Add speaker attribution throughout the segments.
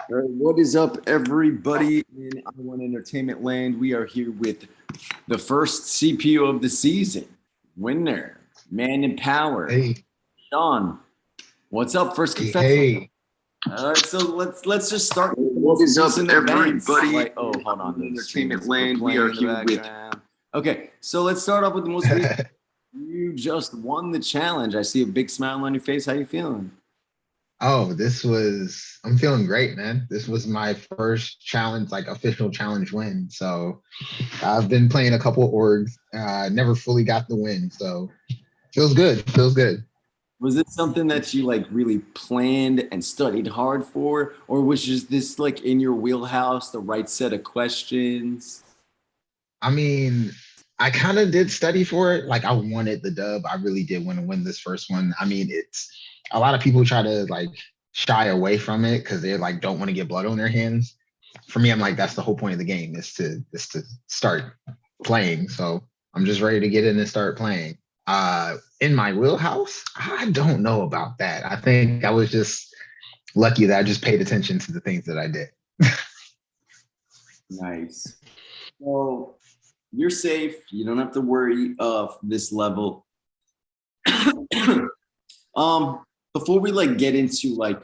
Speaker 1: All right, what is up, everybody in I Want Entertainment Land? We are here with the first CPU of the season, winner, man in power,
Speaker 2: Hey,
Speaker 1: Sean. What's up, first
Speaker 2: hey,
Speaker 1: confession?
Speaker 2: hey.
Speaker 1: All right, so let's just start. With the
Speaker 2: What
Speaker 1: most
Speaker 2: is up,
Speaker 1: recent events.
Speaker 2: everybody?
Speaker 1: Like, oh, hold on,
Speaker 2: Entertainment
Speaker 1: we're
Speaker 2: Land. We
Speaker 1: playing
Speaker 2: are
Speaker 1: in the
Speaker 2: here with.
Speaker 1: background. Okay, so let's start off with the most recent. You just won the challenge. I see a big smile on your face. How you feeling?
Speaker 2: Oh, I'm feeling great, man. This was my first challenge, like official challenge win. So I've been playing a couple orgs, never fully got the win. So feels good. Feels good.
Speaker 1: Was it something that you like really planned and studied hard for, or was just this like in your wheelhouse, the right set of questions?
Speaker 2: I mean, I kind of did study for it. Like I wanted the dub. I really did want to win this first one. I mean, it's a lot of people try to like shy away from it because they like don't want to get blood on their hands. For me, I'm like, that's the whole point of the game is to start playing. So I'm just ready to get in and start playing. In my wheelhouse, I don't know about that. I think I was just lucky that I just paid attention to the things that I did.
Speaker 1: Nice. So you're safe. You don't have to worry of this level. um, Before we like get into like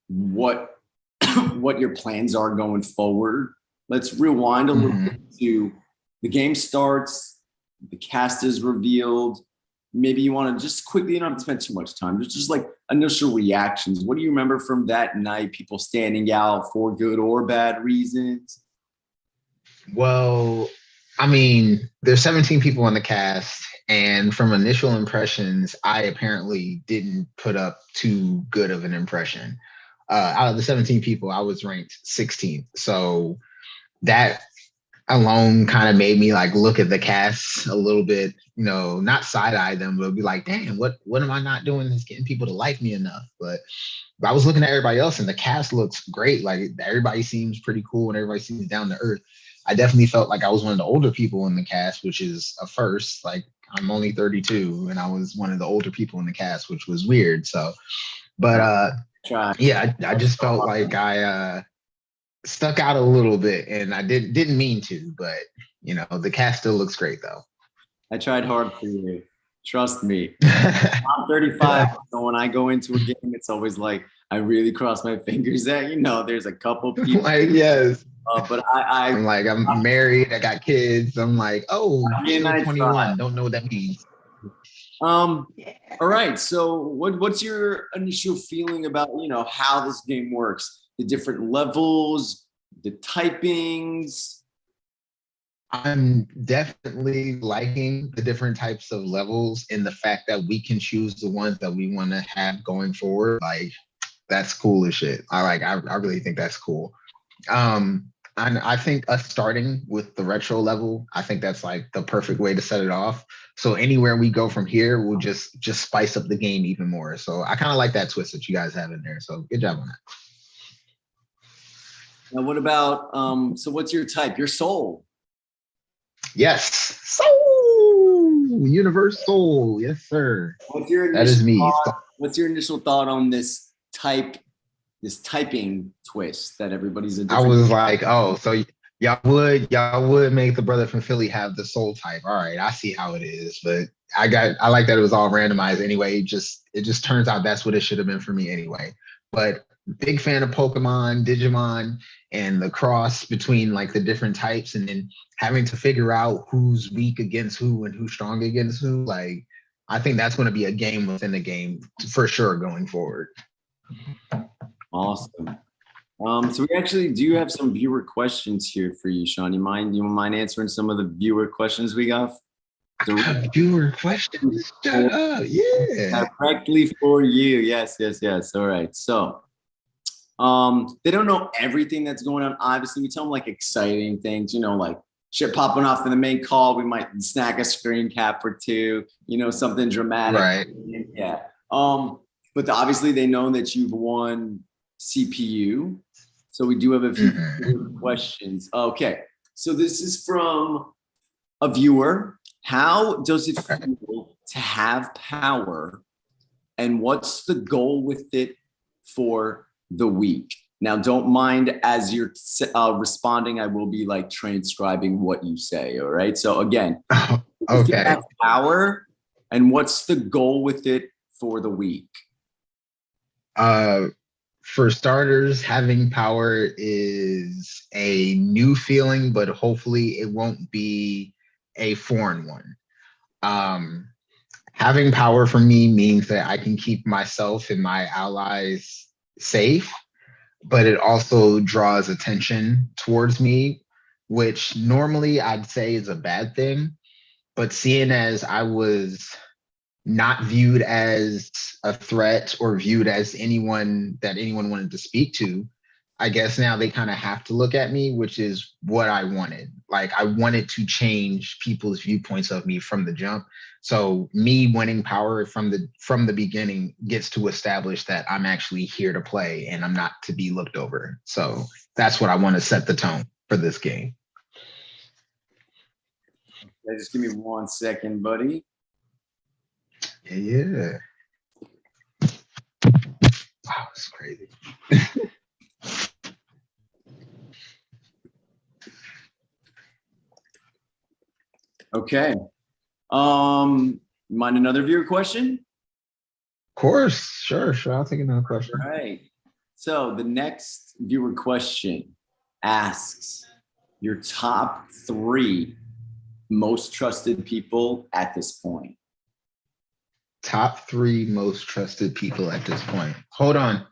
Speaker 1: what what your plans are going forward, let's rewind a little
Speaker 2: Mhm.
Speaker 1: bit to the game starts, the cast is revealed. Maybe you want to just quickly, you don't have to spend too much time, just like initial reactions. What do you remember from that night? People standing out for good or bad reasons?
Speaker 2: Well, I mean, there's 17 people on the cast, and from initial impressions, I apparently didn't put up too good of an impression. Out of the 17 people, I was ranked 16th. So that alone kind of made me like look at the cast a little bit, not side eye them, but be like, damn, what am I not doing that's getting people to like me enough? But I was looking at everybody else and the cast looks great. Like everybody seems pretty cool and everybody seems down to earth. I definitely felt like I was one of the older people in the cast, which is a first. Like I'm only 32 and I was one of the older people in the cast, which was weird. So, but
Speaker 1: Try.
Speaker 2: yeah, I just felt like I stuck out a little bit and I didn't mean to, but the cast still looks great though.
Speaker 1: I tried hard for you. Trust me. I'm 35, so when I go into a game, it's always like I really cross my fingers that there's a couple people,
Speaker 2: Like, yes.
Speaker 1: but I
Speaker 2: I'm like, I'm married, I got kids. I'm like, oh, you're
Speaker 1: and
Speaker 2: still
Speaker 1: I try.
Speaker 2: 21. Don't know what that means. Yeah.
Speaker 1: All right. So what's your initial feeling about how this game works, the different levels, the typings?
Speaker 2: I'm definitely liking the different types of levels and the fact that we can choose the ones that we want to have going forward. Like, that's cool as shit. I really think that's cool. And I think us starting with the retro level, I think that's like the perfect way to set it off. So anywhere we go from here, we'll just spice up the game even more. So I kind of like that twist that you guys have in there. So good job on that.
Speaker 1: Now, what about so what's your type? Your soul.
Speaker 2: Yes, soul, universal. Yes, sir.
Speaker 1: What's your
Speaker 2: That
Speaker 1: initial
Speaker 2: is me.
Speaker 1: what's your initial thought on this typing twist that everybody's a
Speaker 2: I
Speaker 1: different.
Speaker 2: was like, oh, so y'all would make the brother from Philly have the soul type. All right, I see how it is, but I like that it was all randomized anyway. It just turns out that's what it should have been for me anyway. But big fan of Pokemon, Digimon, and the cross between like the different types, and then having to figure out who's weak against who and who's strong against who. Like, I think that's going to be a game within the game for sure going forward.
Speaker 1: Awesome. So we actually do have some viewer questions here for you, Sean. You mind answering some of the viewer questions we got
Speaker 2: Viewer questions. Shut up. Yeah.
Speaker 1: directly for you? Yes, yes, yes. All right. So they don't know everything that's going on. Obviously, we tell them like exciting things, like shit popping off in the main call. We might snack a screen cap or two, something dramatic.
Speaker 2: Right.
Speaker 1: Yeah. But obviously they know that you've won CPU. So we do have a few
Speaker 2: Mhm.
Speaker 1: questions. Okay. So this is from a viewer. How does it
Speaker 2: Okay.
Speaker 1: feel to have power? And what's the goal with it for the week? Now, don't mind as you're responding, I will be like transcribing what you say. All right. So again, if you
Speaker 2: Okay.
Speaker 1: have power, and what's the goal with it for the week?
Speaker 2: For starters, having power is a new feeling, but hopefully it won't be a foreign one. Um, Having power for me means that I can keep myself and my allies safe, but it also draws attention towards me, which normally I'd say is a bad thing. But seeing as I was not viewed as a threat or viewed as anyone that anyone wanted to speak to, I guess now they kind of have to look at me, which is what I wanted. Like I wanted to change people's viewpoints of me from the jump. So me winning power from the beginning gets to establish that I'm actually here to play and I'm not to be looked over. So that's what I want to set the tone for this game.
Speaker 1: Okay, just give me 1 second, buddy.
Speaker 2: Yeah. Wow, it's crazy.
Speaker 1: Okay. Mind another viewer question?
Speaker 2: Of course, sure. I'll take another question.
Speaker 1: All right. So the next viewer question asks your top 3 most trusted people at this point.
Speaker 2: Top 3 most trusted people at this point. Hold on.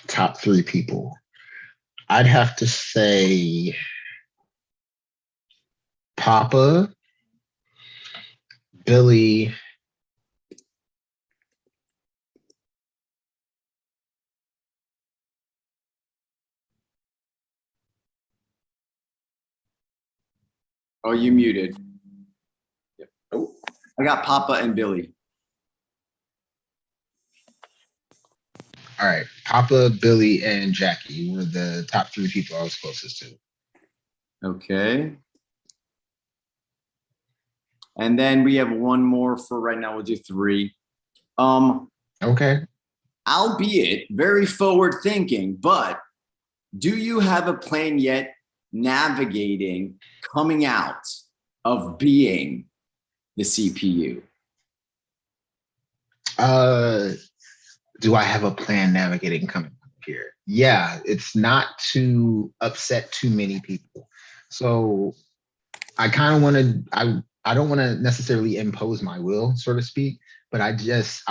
Speaker 2: Top 3 people. I'd have to say Papa, Billy.
Speaker 1: Oh, you muted. Yep. Oh, I got Papa and Billy.
Speaker 2: All right. Papa, Billy, and Jackie were the top 3 people I was closest to.
Speaker 1: Okay. And then we have one more for right now. We'll do 3.
Speaker 2: Okay.
Speaker 1: Albeit very forward thinking, but do you have a plan yet navigating coming out of being the CPU?
Speaker 2: Do I have a plan navigating coming up here? Yeah, it's not to upset too many people. So I kind of want to, I don't want to necessarily impose my will, so to speak, but I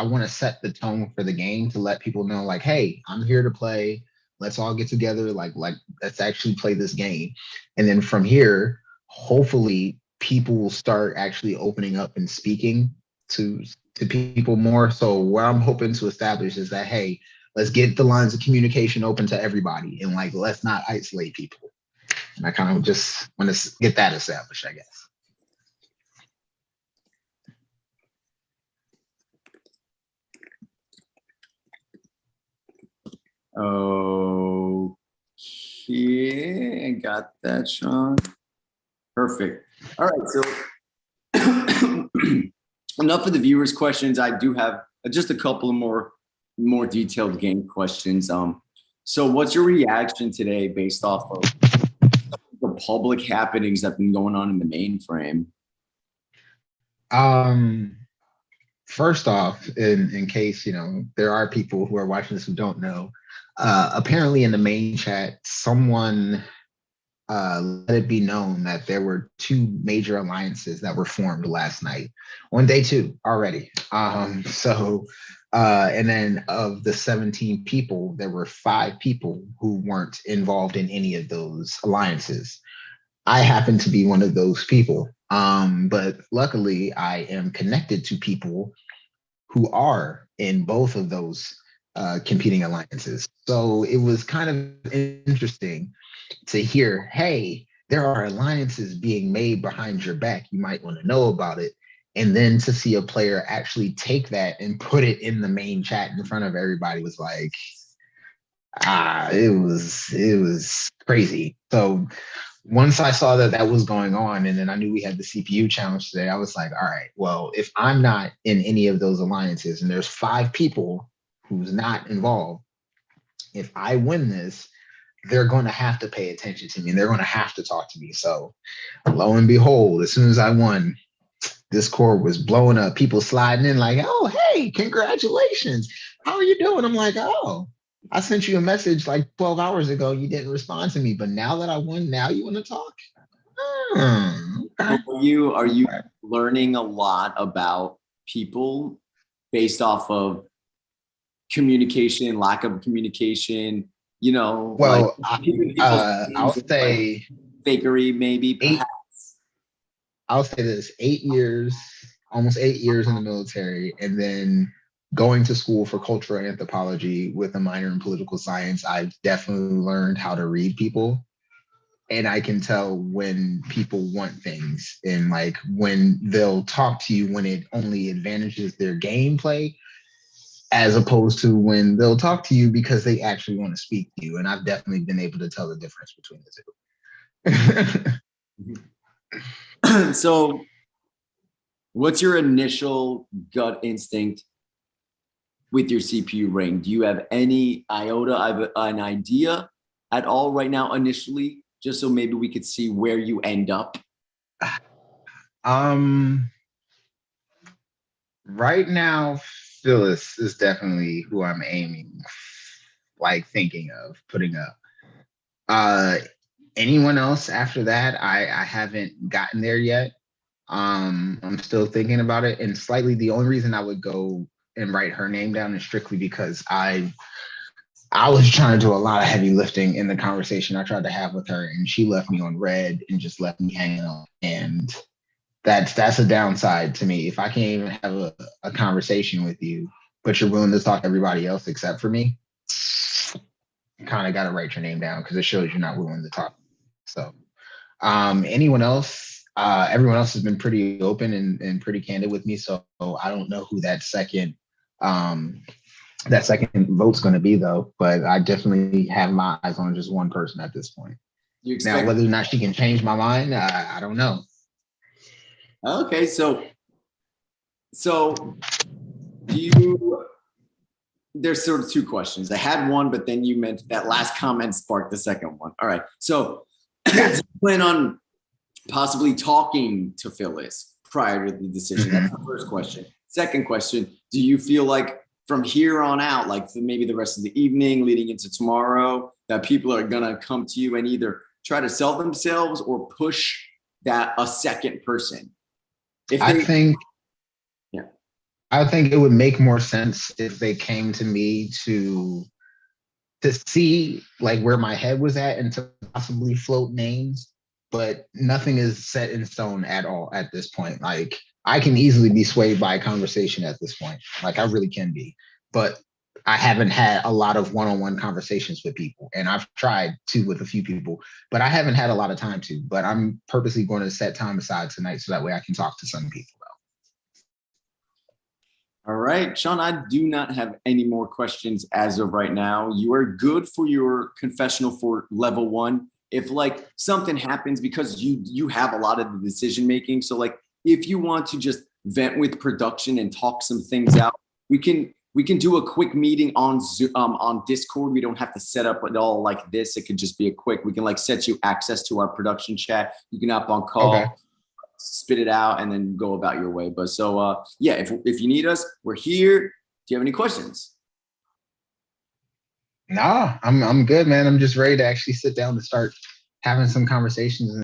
Speaker 2: want to set the tone for the game to let people know like, hey, I'm here to play. Let's all get together. Like let's actually play this game. And then from here, hopefully people will start actually opening up and speaking to people more. So what I'm hoping to establish is that, hey, let's get the lines of communication open to everybody and like let's not isolate people. And I kind of just want to get that established, I guess.
Speaker 1: Okay, I got that, Sean. Perfect. All right, so enough of the viewers' questions. I do have just a couple of more detailed game questions. So what's your reaction today based off of the public happenings that have been going on in the mainframe?
Speaker 2: First off, in case there are people who are watching this who don't know, apparently in the main chat, someone let it be known that there were 2 major alliances that were formed last night on day 2 already. And then of the 17 people, there were 5 people who weren't involved in any of those alliances. I happen to be one of those people. But luckily, I am connected to people who are in both of those competing alliances. So it was kind of interesting to hear, hey, there are alliances being made behind your back. You might want to know about it. And then to see a player actually take that and put it in the main chat in front of everybody was like, it was crazy. So once I saw that was going on, and then I knew we had the CPU challenge today, I was like, all right, well, if I'm not in any of those alliances and there's 5 people who's not involved, if I win this, they're going to have to pay attention to me and they're going to have to talk to me. So lo and behold, as soon as I won, Discord was blowing up, people sliding in like, oh, hey, congratulations. How are you doing? I'm like, oh, I sent you a message like 12 hours ago. You didn't respond to me. But now that I won, now you want to talk?
Speaker 1: So are you learning a lot about people based off of communication, lack of communication, like
Speaker 2: Well,
Speaker 1: people's
Speaker 2: I'll
Speaker 1: names and, like,
Speaker 2: say
Speaker 1: fakery, maybe,
Speaker 2: eight.
Speaker 1: perhaps.
Speaker 2: I'll say this: 8 years, almost 8 years in the military, and then going to school for cultural anthropology with a minor in political science. I've definitely learned how to read people, and I can tell when people want things, and like when they'll talk to you when it only advantages their gameplay, as opposed to when they'll talk to you because they actually want to speak to you. And I've definitely been able to tell the difference between the two.
Speaker 1: So what's your initial gut instinct with your CPU ring? Do you have any iota of an idea at all right now initially, just so maybe we could see where you end up?
Speaker 2: Right now, Phyllis is definitely who I'm aiming, like thinking of putting up. Uh, Anyone else after that, I haven't gotten there yet. I'm still thinking about it, and slightly the only reason I would go and write her name down is strictly because I was trying to do a lot of heavy lifting in the conversation I tried to have with her, and she left me on red and just left me hanging on. And that's a downside to me. If I can't even have a conversation with you, but you're willing to talk to everybody else except for me, you kind of got to write your name down because it shows you're not willing to talk. So, anyone else? Everyone else has been pretty open and pretty candid with me. So I don't know who that second vote's going to be though. But I definitely have my eyes on just one person at this point.
Speaker 1: You
Speaker 2: Now,
Speaker 1: expect?
Speaker 2: whether or not she can change my mind, I don't know.
Speaker 1: Okay, so do you? There's sort of two questions. I had one, but then you meant that last comment sparked the second one. All right, so do you plan on possibly talking to Phyllis prior to the decision? That's the first question. Second question, do you feel like from here on out, like maybe the rest of the evening leading into tomorrow, that people are going to come to you and either try to sell themselves or push that a second person? Yeah.
Speaker 2: I think it would make more sense if they came to me to see like where my head was at and to possibly float names, but nothing is set in stone at all at this point. Like I can easily be swayed by a conversation at this point. Like I really can be, but I haven't had a lot of one-on-one conversations with people, and I've tried to with a few people, but I haven't had a lot of time to. But I'm purposely going to set time aside tonight so that way I can talk to some people.
Speaker 1: All right, Sean, I do not have any more questions as of right now. You are good for your confessional for level 1. If like something happens, because you have a lot of the decision making, so like if you want to just vent with production and talk some things out, we can do a quick meeting on Zoom, on Discord. We don't have to set up it all like this. It could just be a quick. We can like set you access to our production chat. You can hop on call.
Speaker 2: Okay.
Speaker 1: Spit it out, and then go about your way. But so yeah, if you need us, we're here. Do you have any questions?
Speaker 2: Nah, I'm good, man. I'm just ready to actually sit down and start having some conversations